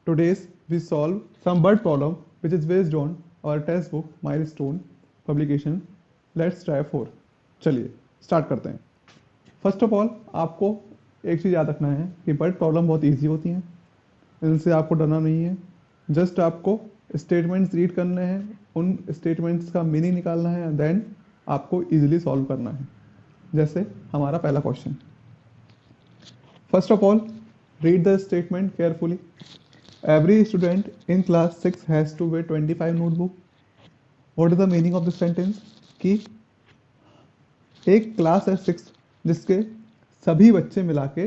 Today's we solve some word problem which is based on our textbook milestone publication. Let's try 4. चलिए start करते हैं. First of all आपको एक चीज़ याद रखना है कि वर्ड प्रॉब्लम बहुत इजी होती हैं, इनसे आपको डरना नहीं है. जस्ट आपको स्टेटमेंट्स रीड करने हैं, उन स्टेटमेंट्स का मीनिंग निकालना है, देन आपको इजीली सॉल्व करना है. जैसे हमारा पहला question. First of all read the statement carefully. Every student in class 6 has to weigh 25 notebook. What is the meaning of this sentence? कि एक क्लास है 6 जिसके सभी बच्चे मिला के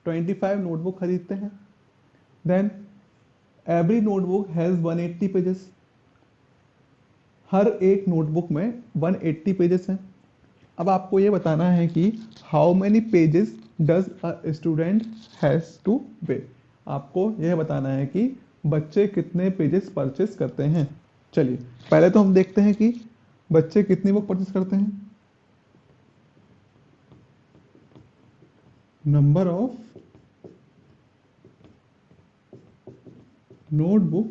25 नोटबुक खरीदते हैं. Then every notebook has 180 pages. हर एक नोटबुक में 180 पेजेस हैं. अब आपको ये बताना है कि how many pages does a student has two way. आपको यह बताना है कि बच्चे कितने पेजेस परचेस करते हैं. चलिए पहले तो हम देखते हैं कि बच्चे कितनी बुक परचेस करते हैं. Number of notebook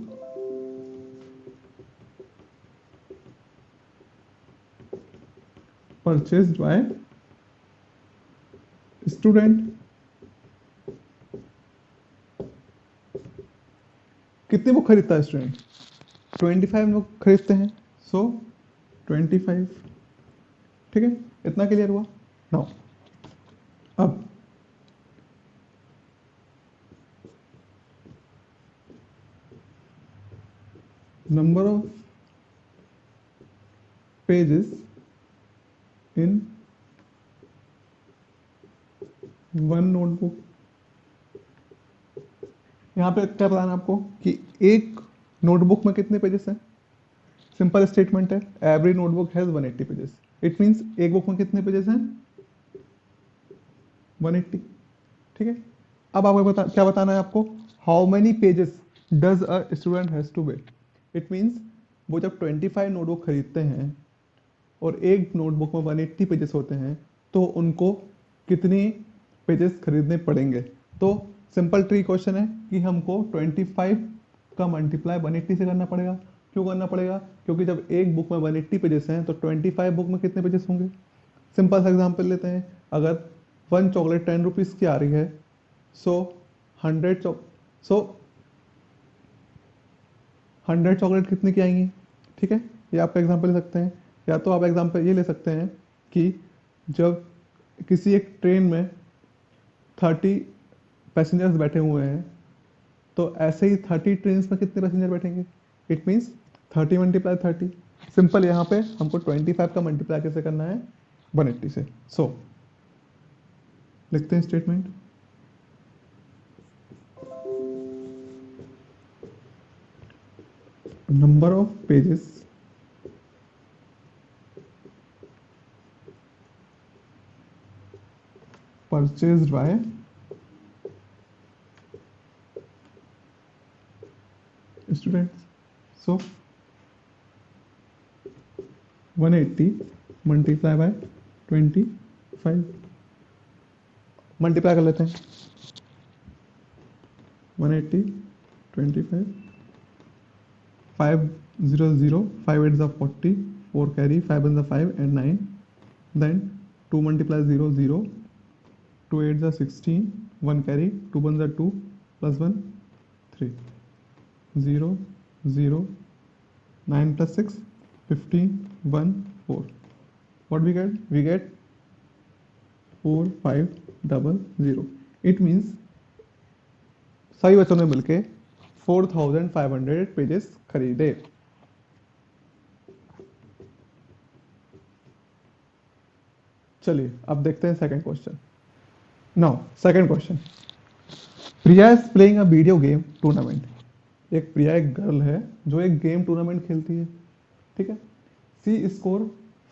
purchased bye student. कितनी बुक खरीदता है स्टूडेंट? 25 बुक खरीदते हैं. सो 25. ठीक है, इतना क्लियर हुआ. नाउ अब number of pages in one notebook. यहाँ पे क्या बताना है आपको कि एक नोटबुक में कितने पेजेस हैं. सिंपल स्टेटमेंट है, every notebook has 180 pages. It means एक बुक में कितने पेजेस हैं? 180. ठीक है. अब आपको क्या बताना है आपको? How many pages does a student has two way. It means वो जब 25 नोटबुक खरीदते हैं और एक नोटबुक में 180 पेजेस होते हैं तो उनको कितनी पेजेस खरीदने पड़ेंगे. तो सिंपल ट्री क्वेश्चन है कि हमको 25 का मल्टीप्लाई 180 से करना पड़ेगा. क्यों करना पड़ेगा? क्योंकि जब एक बुक में 180 पेजेस हैं तो 25 बुक में कितने पेजेस होंगे. सिंपल सा एग्जांपल लेते हैं. अगर 1 चॉकलेट 10 रुपीज़ की आ रही है, सो 100 चॉकलेट कितने की आएंगी. ठीक है, ये आपका एग्जाम्पल ले सकते हैं. या तो आप एग्जाम्पल ये ले सकते हैं कि जब किसी एक ट्रेन में 30 पैसेंजर्स बैठे हुए हैं तो ऐसे ही 30 ट्रेन में कितने पैसेंजर बैठेंगे. It means 30 multiply 30. सिंपल यहाँ पे हमको 25 का मल्टीप्लाई कैसे करना है? 180 से. सो लिखते हैं statement. Number of pages purchased bye students. So 180 multiply by 25. Multiply कर लेते हैं. 180 25 5 0 0 5 8 40 4 carry 5 1 5 and 9. Then 2 multiply 0 0 2 8 16 1 carry 2 1 2 plus 1 3 0 0 9 plus 6 15 1 4. What we get? We get 4 5 0. It means सभी बच्चों ने मिलके 4500 पेजेस खरीदे. चलिए अब देखते हैं second question. Now second question. Priya is playing a video game tournament. एक प्रिया एक गर्ल है जो एक गेम टूर्नामेंट खेलती है. ठीक है. She score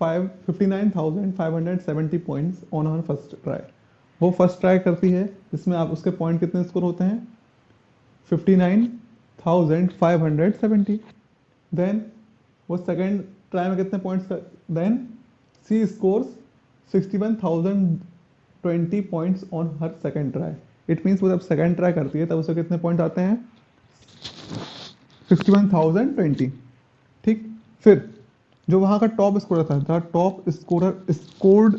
59,570 points on her first try. वो फर्स्ट ट्राई करती है जिसमें आप उसके पॉइंट कितने स्कोर होते हैं? 59,570. देन वो सेकेंड ट्राई में कितने points? Then C scores 61,020 points on her second try. It means वो जब सेकेंड ट्राई करती है तब उसे कितने पॉइंट आते हैं? 61,020। ठीक, फिर जो वहां का टॉप स्कोरर था, the top scorer scored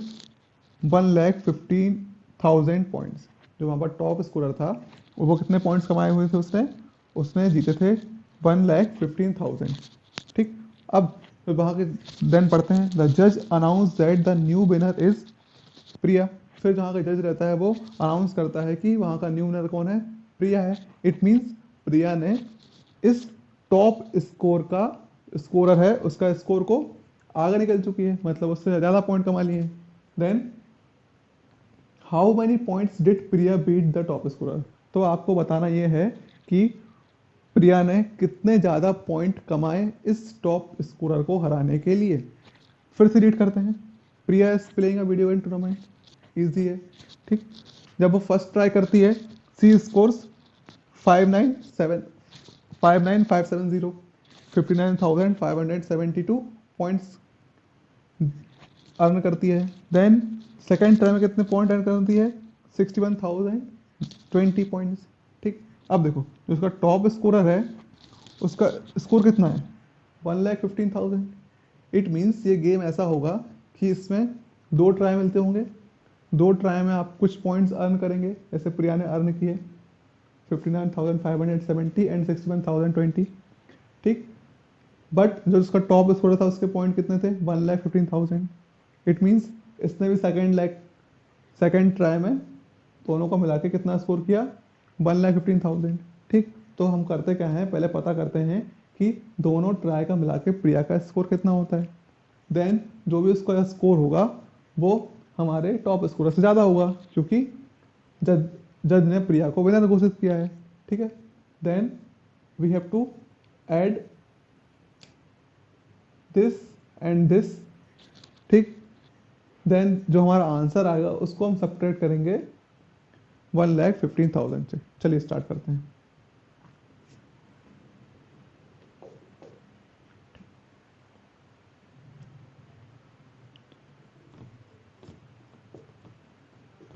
1,15,000 points. जो वहां पर टॉप स्कोरर था वो कितने पॉइंट्स कमाए हुए थे उसने? उसने जीते थे 1,15,000। ठीक, अब फिर वहां के देन पढ़ते हैं, द जज announce that the new winner is Priya. फिर जहाँ का जज रहता है वो अनाउंस करता है कि वहाँ का न्यू विनर कौन है? प्रिया है। इट मीन्स प्रिया ने इस टॉप स्कोर का स्कोरर है उसका स्कोर को आगे निकल चुकी है, मतलब उससे ज़्यादा पॉइंट कमा लिए हैं। Then how many points did Priya beat the top scorer? तो आपको बताना ये है कि प्रिया ने कितने ज़्यादा पॉइंट कमाए इस टॉप स्कोरर को हराने के लिए। फिर से रीड करते हैं, Priya is playing a video game tournament. Easy है। ठीक, जब वो फर्स्ट ट्राई करती है सी स्कोर्स 59570 59,572 पॉइंट्स अर्न करती है। देन सेकेंड ट्राई में कितने पॉइंट अर्न करती है? 61,020 पॉइंट्स। ठीक, अब देखो जो उसका टॉप स्कोरर है उसका स्कोर कितना है? 1,15,000। इट मीन्स ये गेम ऐसा होगा कि इसमें दो ट्राई मिलते होंगे, दो ट्राई में आप कुछ पॉइंट्स अर्न करेंगे, जैसे प्रिया ने अर्न किए 59,570 एंड 61,020। ठीक, बट जो उसका टॉप स्कोर था उसके पॉइंट कितने थे? 1,15,000। इट मीन्स इसने भी सेकेंड ट्राई में दोनों को मिला के कितना स्कोर किया? 1,15,000। ठीक, तो हम करते क्या है, पहले पता करते हैं कि दोनों ट्राई का मिला के प्रिया का स्कोर कितना होता है। देन जो भी उसका स्कोर होगा वो हमारे टॉप स्कोर से ज़्यादा होगा, क्योंकि जज जज ने प्रिया को विनर घोषित किया है। ठीक है, then we have to add this and this. ठीक, देन जो हमारा आंसर आएगा उसको हम सब्ट्रैक्ट करेंगे 1,15,000 से। चलिए स्टार्ट करते हैं।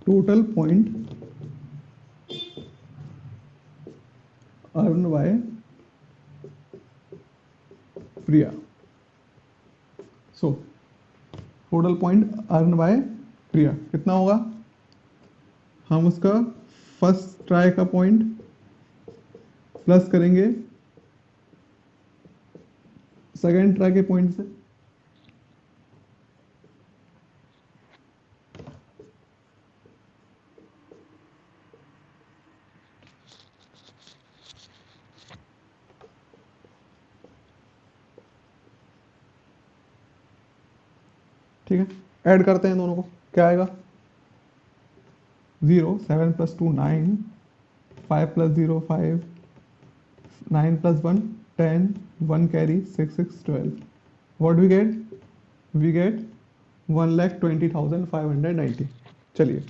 Total point earn by Priya. So total point earn by Priya कितना होगा? हम उसका फर्स्ट ट्राई का पॉइंट प्लस करेंगे सेकेंड ट्राई के पॉइंट से। ठीक है, ऐड करते हैं दोनों को, क्या आएगा? 0, 7 + 2 9, 5 + 0 5, 9 + 1 10, 1 carry 6 6 12। What we get? We get 1,20,590। चलिए,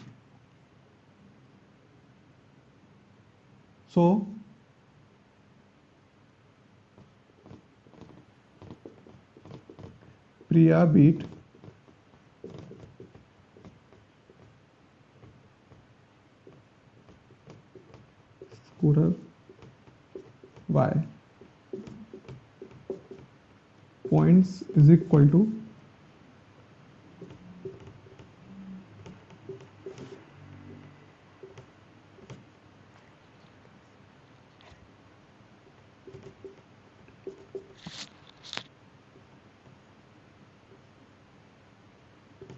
so Priya beat scorer y points is equal to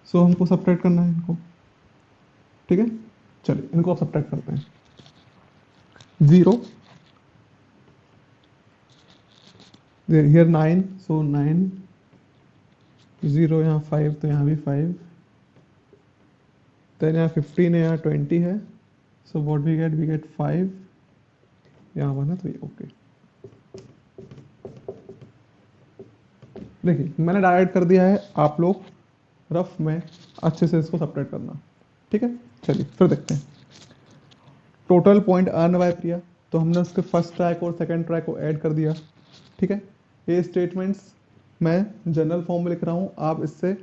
so हमको सब्ट्रैक्ट करना है इनको। ठीक है, चलिए इनको अब सब्ट्रैक्ट करते हैं। 0 here 9, so 9 0 यहाँ 5 तो यहाँ भी 5, then यहाँ 15 है, यहाँ 20 है, so what we get 5, यहाँ 1 है तो ये ओके। देखिए मैंने डायरेक्ट कर दिया है, आप लोग रफ में अच्छे से इसको सब्ट्रैक्ट करना। ठीक है, चलिए फिर देखते हैं। टोटल पॉइंट अर्न बाय प्रिया, तो हमने उसके फर्स्ट ट्रैक और सेकंड ट्रैक को ऐड कर दिया। ठीक है, ये स्टेटमेंट्स मैं जनरल फॉर्म में लिख रहा हूँ, आप इससे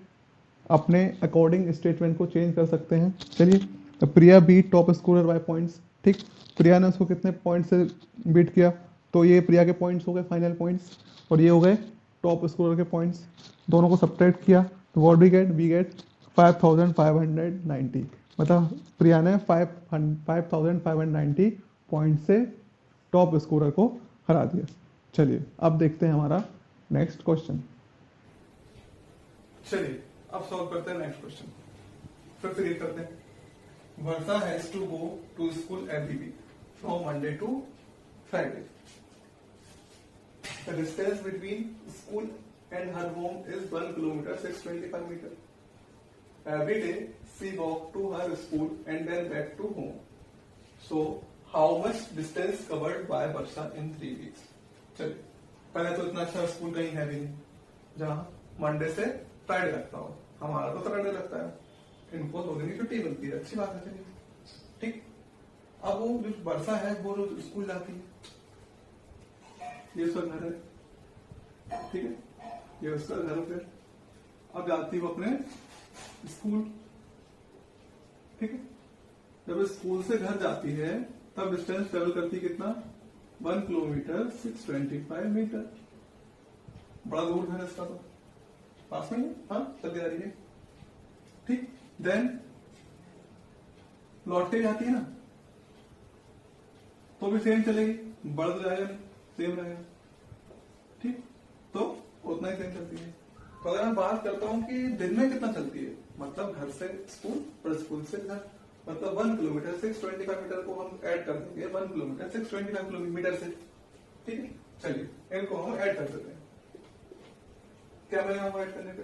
अपने अकॉर्डिंग स्टेटमेंट को चेंज कर सकते हैं। चलिए, तो Priya beat top scorer by points. ठीक, प्रिया ने उसको कितने पॉइंट से बीट किया? तो ये प्रिया के पॉइंट्स हो गए, फाइनल पॉइंट्स, और ये हो गए टॉप स्कोरर के पॉइंट्स। दोनों को सब्ट्रैक्ट किया तो व्हाट वी गेट 5590। मतलब प्रिया ने 5590 पॉइंट से टॉप स्कोरर को हरा दिया। चलिए अब देखते हैं हमारा नेक्स्ट क्वेश्चन। चलिए अब सॉल्व करते हैं नेक्स्ट क्वेश्चन। फिर से रीड करते हैं। Varsha has to go to school every week from Monday to Friday. The distance between school and her home is 1 kilometre 625 metre. Every day she walked to her school and then back to home. So how much distance covered by Varsha in 3 weeks? चलिए पहले तो इतना अच्छा school कहीं है भी नहीं जहाँ मंडे से फ्राइडे लगता हो। हमारा तो सैटरडे लगता है, इनको 2 दिन की छुट्टी मिलती है, अच्छी बात है। चलिए ठीक। अब वो जो वर्षा है वो रोज स्कूल जाती है, ये उसका घर है, ठीक है, ये उसका घर है। अब जाती वो अपने स्कूल, ठीक है। जब स्कूल से घर जाती है तब डिस्टेंस ट्रेवल करती कितना, 1 किलोमीटर 625 मीटर। बड़ा दूर घर है इसका, तो पास में ही, हाँ चलती जा रही है, ठीक। देन लौट के जाती है ना, तो भी सेम चलेगी, बढ़ तो जाएगा नहीं, सेम रहेगा, ठीक। तो उतना ही सेम चलती है। तो अगर मैं बात करता हूं कि दिन में कितना चलती है, मतलब घर से स्कूल और स्कूल से घर, मतलब 1 किलोमीटर 625 मीटर को हम ऐड कर देंगे 1 किलोमीटर 625 किलोमीटर से, ठीक है। चलिए इनको हम ऐड कर देते हैं। क्या मिलेगा हमको ऐड करने पे,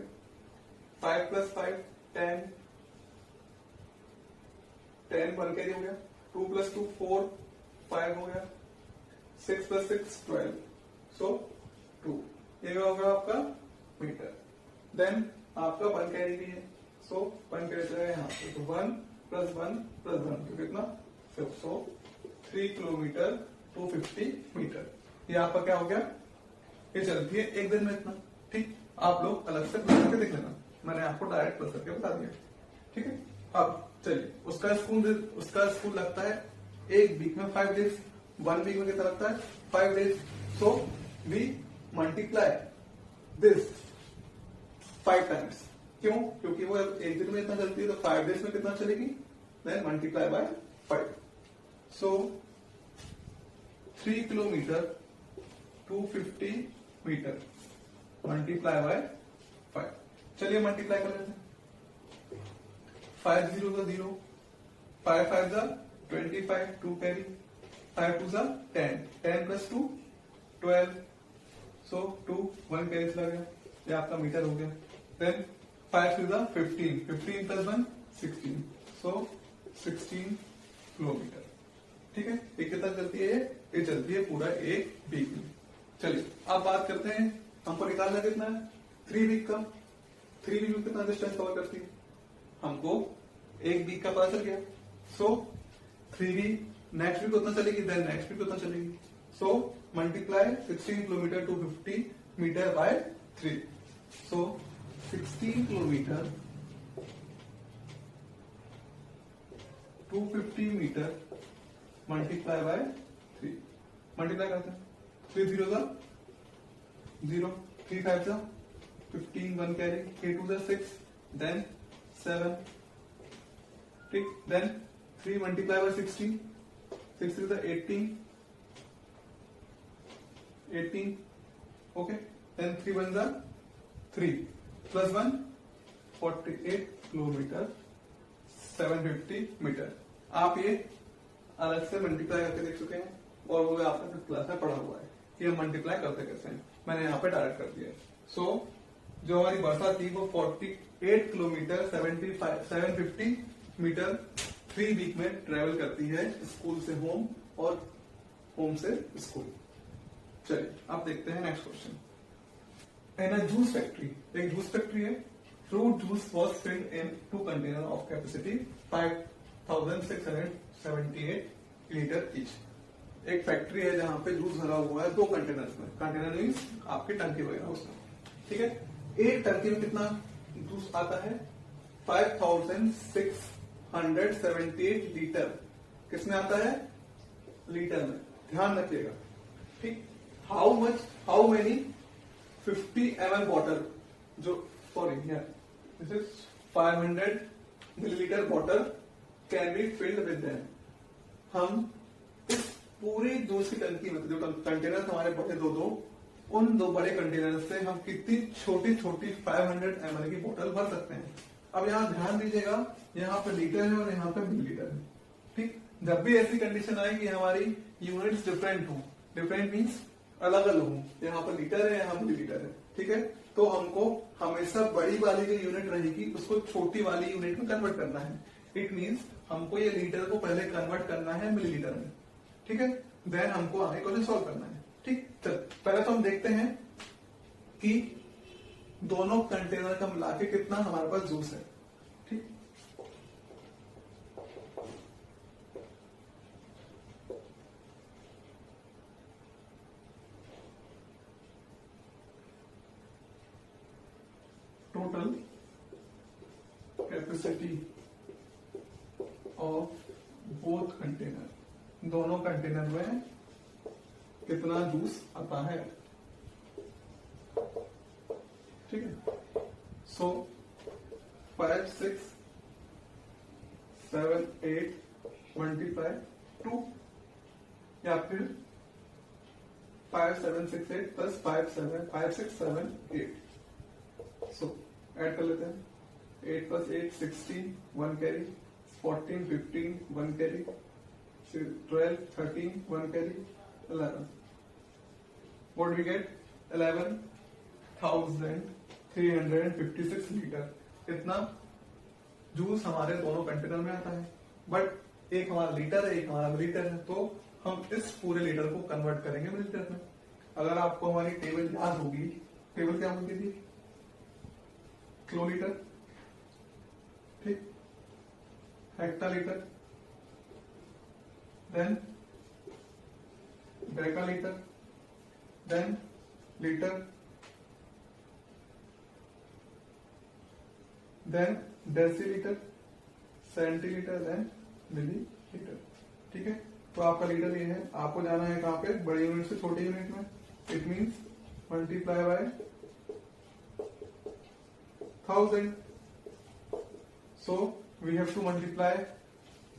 5 + 5 10, 10 1 कैरी हो गया, 2 + 2 4 5 हो गया, 6 + 6 12, सो 2, ये होगा आपका मीटर। देन आपका 1 कैरी भी है, सो 1 कैरी जाएगा यहाँ पे, तो 1 + 1 + 1 तो कितना, सो 3 किलोमीटर 250 मीटर। ये आपका क्या हो गया, ये चलती है एक दिन में इतना, ठीक। आप लोग अलग से प्लस करके देख लेना, मैंने आपको डायरेक्ट प्लस करके बता दिया, ठीक है। अब चलिए उसका स्कूल लगता है एक वीक में 5 डेज, 1 वीक में कितना लगता है 5 days, so we multiply this 5 times. क्यों, क्योंकि वो एक दिन में इतना चलती है, तो 5 डेज में कितना चलेगी, then multiply by 5, so 3 kilometre 250 metre multiply by 5। चलिए मल्टीप्लाई कर लेते हैं। 5 0 = 0, 5 5 = 25, 2 कैरी, 5 2 = 10, 10 + 2 12, सो 2 1 कैरी लग गया, ये आपका मीटर हो गया। देन 5 2 = 15, 15 + 1 16, सो 16 किलोमीटर, ठीक है। ये कितना चलती है, ये चलती है पूरा एक वीक में। चलिए अब बात करते हैं, हमको निकालना कितना है 3 वीक का। 3 वीक में कितना डिस्टेंस कवर करती है, हमको एक वीक का पता चल गया, सो 3 वीक नेक्स्ट वीक उतना चलेगी, देन नेक्स्ट वीक उतना चलेगी, so multiply 16 kilometre 250 metre by 3, so 16 kilometre 250 metre multiply by 3, multiply करते हैं, 3 0 = 0, 3 5 = 15, 1 कैरी, 3 2 = 6, देन 7, ठीक। Then 3 multiply by 16, 6 3 = 18, okay. Then 3 1 = 3 + 1 48 kilometre 750 metre. आप ये अलग से मल्टीप्लाई करके देख चुके हैं, और वो आपने क्लास में पढ़ा हुआ है कि हम मल्टीप्लाई करते कैसे हैं, मैंने यहाँ पे डायरेक्ट कर दिया है। सो जो हमारी वर्षा थी वो 48 किलोमीटर 750 मीटर 3 वीक में ट्रेवल करती है स्कूल से होम और होम से स्कूल। चलिए अब देखते हैं नेक्स्ट क्वेश्चन। इन अ जूस फैक्ट्री, एक जूस फैक्ट्री है, fruit juice was filled in 2 container of capacity 5678 litre each. एक फैक्ट्री है जहां पे जूस भरा हुआ है 2 कंटेनर्स में, कंटेनर मीन्स आपकी टंकी वगैरह उसमें, ठीक है। एक टंकी में कितना जूस आता है, 5678 लीटर। किसमें आता है, लीटर में, ध्यान रखिएगा ठीक, हाउ मेनी 50 ml बॉटल, जो sorry this is 500 millilitre bottle can be filled with them. हम इस पूरी जूस की टंकी में, जो कंटेनर हमारे बड़े दो, उन दो बड़े कंटेनर से हम कितनी छोटी छोटी 500 ml की बोतल भर सकते हैं। अब यहाँ ध्यान दीजिएगा, यहाँ पे लीटर है और यहाँ पे मिलीलीटर है। ठीक, जब भी ऐसी कंडीशन आए कि हमारी यूनिट्स डिफरेंट हो, डिफरेंट मीन्स अलग अलग हो, यहाँ पर लीटर है यहाँ मिलीलीटर है, ठीक है, तो हमको हमेशा बड़ी वाली जो यूनिट रहेगी उसको छोटी वाली यूनिट में कन्वर्ट करना है। इट मीन्स हमको ये लीटर को पहले कन्वर्ट करना है मिलीलीटर में, ठीक है, देन हमको आगे क्वेश्चन सॉल्व करना है। ठीक, चल पहले तो हम देखते हैं कि दोनों कंटेनर का मिला के कितना हमारे पास जूस है। ठीक, total capacity of both container, दोनों कंटेनर में कितना जूस आता है। ठीक है, सो 5, 6, 7, 8 मल्टीप्लाई 2 या फिर 5, 7, 6, 8 प्लस 5, 6, 7, 8। सो ऐड कर लेते हैं। 8 plus 8 16, 1 carry, 14, 15, 1 carry, 12, 13, 1 carry, 11. What do we get? 11,356 litre. इतना जूस हमारे दोनों कंटेनर में आता है, बट एक हमारा लीटर है, एक हमारा मिलीलीटर है, तो हम इस पूरे लीटर को कन्वर्ट करेंगे मिलीलीटर में। अगर आपको हमारी टेबल याद होगी, टेबल क्या होती थी? किलोलीटर, ठीक, hectolitre, then decalitre, then litre, then decilitre, centilitre, then millilitre. ठीक है, तो आपका लीटर ये है। आपको जाना है कहां पे? बड़ी यूनिट से छोटी यूनिट में। It means multiply by 1000. So we have to multiply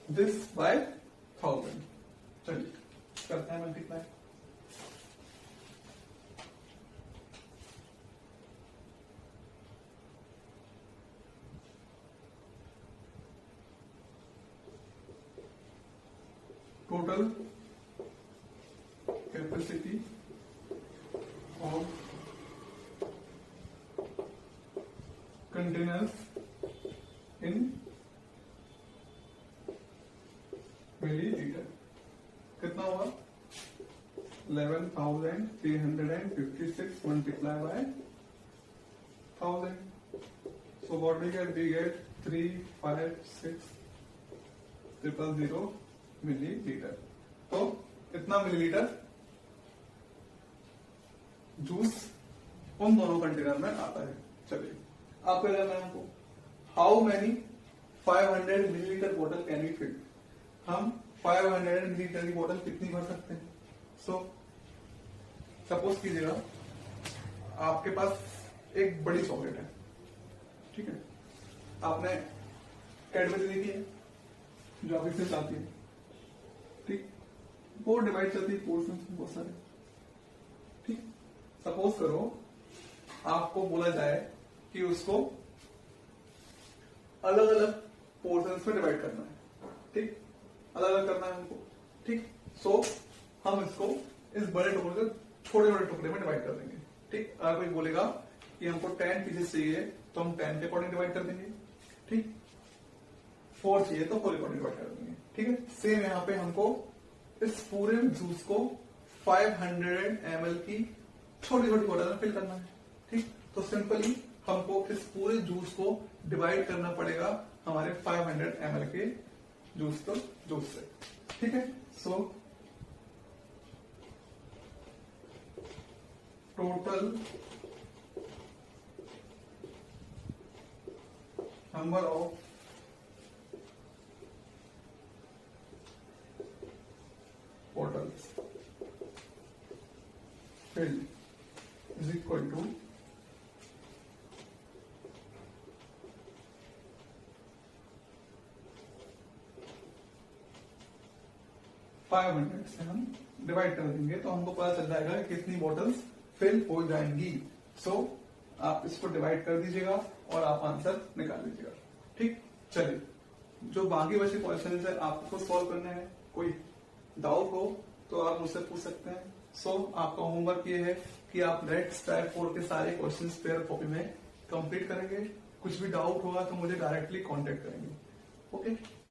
this by 1000. चलिए करते हैं multiply. Total capacity of containers in millilitre कितना होगा? 11,356 multiply by 1000. So what we get? We get 356,000 millilitre. तो इतना मिलीलीटर जूस उन दोनों कंटेनर में आता है। चलिए आपको करना है हमको, हाउ मैनी 500 मिलीलीटर बोतल कैन बी फिल्ड। हम 500 मिलीलीटर की बोतल कितनी भर सकते हैं? सो सपोज कीजिएगा आपके पास एक बड़ी चॉकलेट है, ठीक है, आपने कैडबरी देखी है जो आपके से आती है, ठीक, वो डिवाइड करती है पोर्शन में बहुत सारे। ठीक, सपोज करो आपको बोला जाए कि उसको अलग अलग पोर्शंस में डिवाइड करना है, ठीक, अलग अलग करना है हमको। ठीक, सो हम इसको इस बड़े टुकड़े को छोटे छोटे टुकड़े में डिवाइड कर देंगे। ठीक, अगर कोई बोलेगा कि हमको 10 पीसेस चाहिए तो हम 10 के अकॉर्डिंग डिवाइड कर देंगे। ठीक, 4 चाहिए तो 4 के अकॉर्डिंग डिवाइड कर देंगे। ठीक है, सेम यहाँ पे हमको इस पूरे जूस को 500 ml की छोटी छोटी बोतल में फिल करना है। ठीक, तो सिंपली हमको इस पूरे जूस को डिवाइड करना पड़ेगा हमारे 500 ml के जूस से। ठीक है, so total number of bottles fill is equal to 500 से हम डिवाइड कर देंगे तो हमको पता चल जाएगा कि कितनी बॉटल्स फिल हो जाएंगी। सो आप इसको डिवाइड कर दीजिएगा और आप आंसर निकाल लीजिएगा। ठीक, चलिए जो बाकी बचे क्वेश्चन है आपको सॉल्व करने हैं। कोई डाउट हो तो आप मुझसे पूछ सकते हैं। सो आपका होमवर्क ये है कि आप लेट्स ट्राई 4 के सारे क्वेश्चन पेयर कॉपी में कंप्लीट करेंगे। कुछ भी डाउट होगा तो मुझे डायरेक्टली कांटेक्ट करेंगे। ओके।